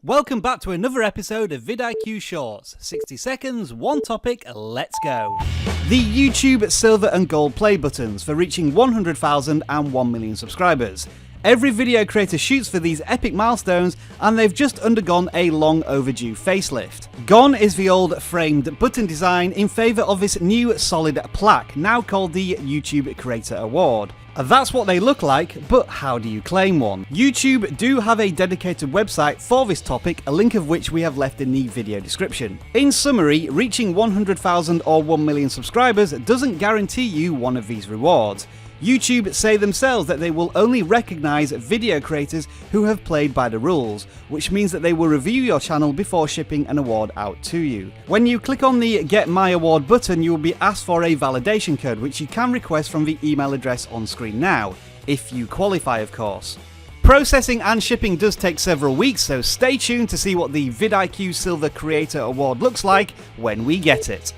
Welcome back to another episode of vidIQ Shorts. 60 seconds, one topic, let's go. The YouTube silver and gold play buttons for reaching 100,000 and 1 million subscribers. Every video creator shoots for these epic milestones, and they've just undergone a long overdue facelift. Gone is the old framed button design in favour of this new solid plaque, now called the YouTube Creator Award. That's what they look like, but how do you claim one? YouTube do have a dedicated website for this topic, a link of which we have left in the video description. In summary, reaching 100,000 or 1 million subscribers doesn't guarantee you one of these rewards. YouTube say themselves that they will only recognise video creators who have played by the rules, which means that they will review your channel before shipping an award out to you. When you click on the Get My Award button, you will be asked for a validation code, which you can request from the email address on screen now, if you qualify of course. Processing and shipping does take several weeks, so stay tuned to see what the vidIQ Silver Creator Award looks like when we get it.